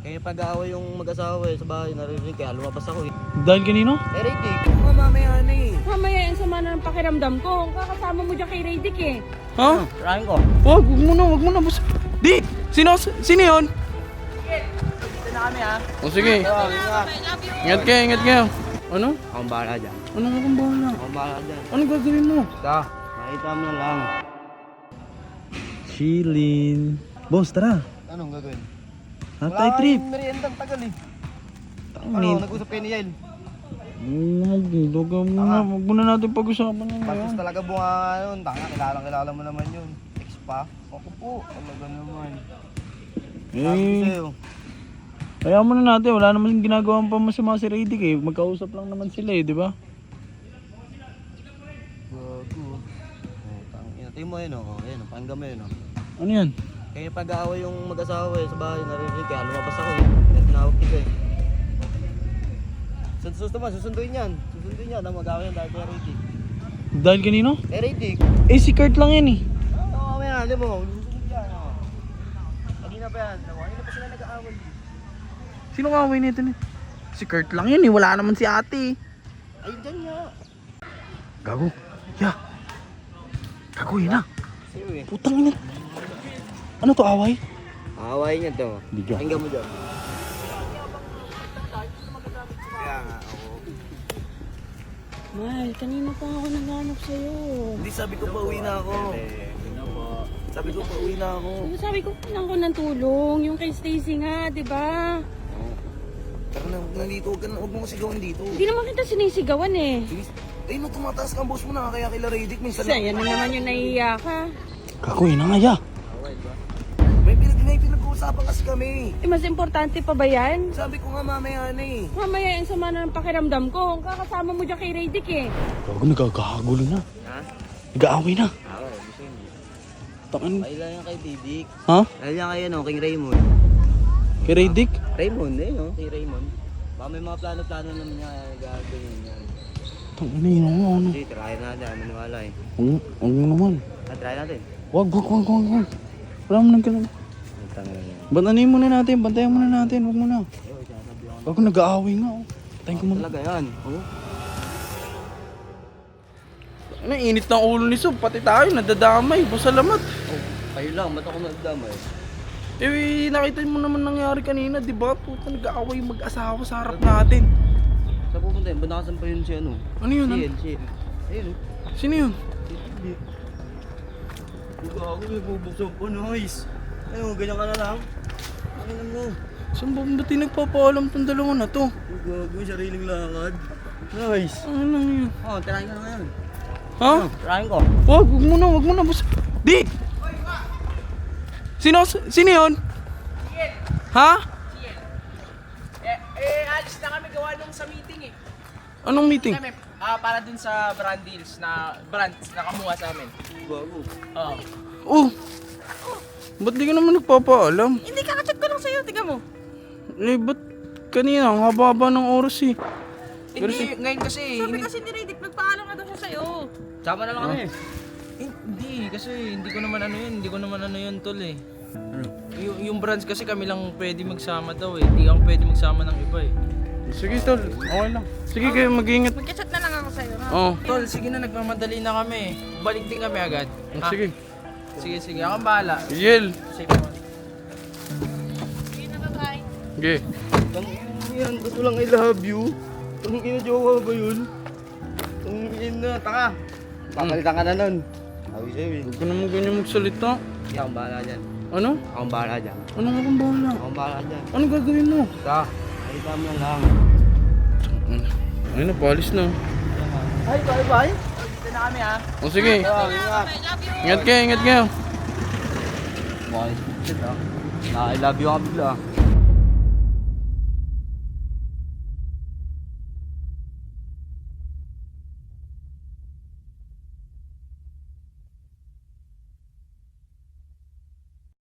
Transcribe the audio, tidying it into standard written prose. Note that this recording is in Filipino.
Kaya pag-aaway yung mag-asawa sa bahay, narinig kaya lumabas ako eh. Dahil kanino? Ridic, mamaya na eh. Mamaya yung sama na ng pakiramdam ko. Kakasama mo dyan kay Radic eh. Ha? Trying ko. Wag mo na, boss. Di! Sino yun? Dito na kami ha. O sige. Ingat kayo. Ano? Akong bahala dyan. Anong akong bahala? Akong bahala dyan. Anong gagawin mo? Basta, makita mo na lang. Chillin. Boss, tara. Anong gagawin? Hatay trip. Wala meriendang tagal eh. Tangin. Nag-usap kayo ni Yael. Huwag muna natin pag-usapan yan Bastos ngayon. talaga bunga yun. Tanga, kilala mo naman yun. Ex pa. Ako po, talaga naman. Sabi ko sa'yo. Kaya mo na natin, wala naman ginagawa pa masama si Radic eh. Magkausap lang naman sila eh, di ba? Bago. Tangina. Tingin mo yun o. Ayan o, pakinggan mo yun o. Ano yan? Kaya pag-aaway yung mag-asawa eh sa bahay, narinig kaya lumabas ako eh. Kaya tinawag kita eh. Susunduin yan ang mag-aaway yan dahil kay Ridic. Dahil kanino? Eh Ridic. Eh si Kurt lang yan eh. Oo, may alam mo. Susunod yan o. Kanina pa yan. Kanina pa sila nag-aaway. Sino kaway nito ni? Si Kurt lang yan eh, wala naman si ate. Ayun dyan nga. Gago. Yeah. Gago yun na. Sino eh? Putang ina. Ano to, away? Aaway niya to. Hindi ka. Pakinggan mo dyan. Kaya nga, oo. Mahal, kanina pa ako naghanap sa'yo. Hindi, sabi ko pa uwi na ako. Sabi ko pa uwi na ako. Sabi ko, kailangan ko ng tulong. Yung kay Stacy nga, di ba? Pero nandito, huwag mo sigawan dito. Hindi naman kita sinisigawan eh. Sige, ayun, tumataas ka ang boss mo na, kaya kila Ridic minsan. Kasi yan na naman yung nahihiya ka. Gago yun na nga, yeah. May pinag-uusapan kasi kami. Eh, mas importante pa ba yan? Sabi ko nga mamaya na eh. Mamaya yung sama na ng pakiramdam ko. Kakasama mo dyan kay Radic eh. Gago, nagkakagulo na. Ha? Nag-aaway na. Oo, gusto yun. Takan. Ay lang yan kay Didik. Ha? Ay lang kay ano, King Raymond. Kay Radic? Raymond eh, no? Kay Raymond. Baka may mga plano-plano naman niya, gagawin yan. Tangina yun ako, ano. Sige, try natin, maniwala eh. Huwag mo naman. Try natin. Wag. Wala mo nagkaroon. Bantayan muna natin, Huwag mo na. Gago, nag-aaway nga, oh. Tayo ko muna. Talaga yan. Oo. Ano, init ng ulo ni Sob, pati tayo, nadadamay, pasalamat. Oh, kayo lang, ba't ako nagdamay? Eh, nakita mo naman nangyari kanina, di ba? Puta, nag-aaway yung mag-asawa sa harap natin. Saan pupunta yun? Ba't nakasan pa yun si ano? Ano yun? Si El. Ayun oh. Sino yun? Ako may bubuksan po, nice. Ayun, ganyan ka na lang. Ano mo? Saan ba ba't nagpapaalam tong dalawa na to? Gago yung sariling lakad. Nice. Ano yun? Oh, tirahin ka na ngayon. Ha? Tirahin ko. Wag mo na, boss. Di! Sino yun? Ha? Alis na kami gawa nung sa meeting eh. Anong meeting? Kami, para dun sa brand deals na brands na kamuha sa amin. Gago. Oo. Oh! Ba't di ka naman nagpapaalam? Hindi, kakachat ko lang sa'yo. Tiga mo. Eh, ba't kanina? Ang haba-haba ng oras eh. Hindi, ngayon kasi... Sabi kasi ni Radic, nagpaalam ka daw siya sa'yo. Sama na lang kami. Hindi, kasi hindi ko naman ano yun tol eh. Yung brands kasi kami lang pwede magsama daw eh. Hindi ako pwede magsama ng iba eh. Sige, tol. Okay lang. Sige, kayo mag-ingat. Magkachat na lang ako sa'yo. Ha? Oo. Tol, sige na, nagmamadali na kami. Balik din kami agad. Ha? Sige. Sige, ako ang bahala. Yel. Safe mo. Sige na, bye. Okay. Yan, gusto lang I love you. Ang ina jowa ba yun? Ang ina, tanga. Papalitan ka na nun. Sabi sa'yo eh. Huwag ka naman ganyan magsalita. Hindi akong bahala dyan. Ano? Akong bahala dyan. Ano nga kung bahala? Akong bahala dyan. Ano gagawin mo? Basta, makita mo na lang. Ayun na, palis na. Ay, bye-bye. Dito na kami ha. O sige. Ingat. Ingat kayo. Bye. I love you ka bigla.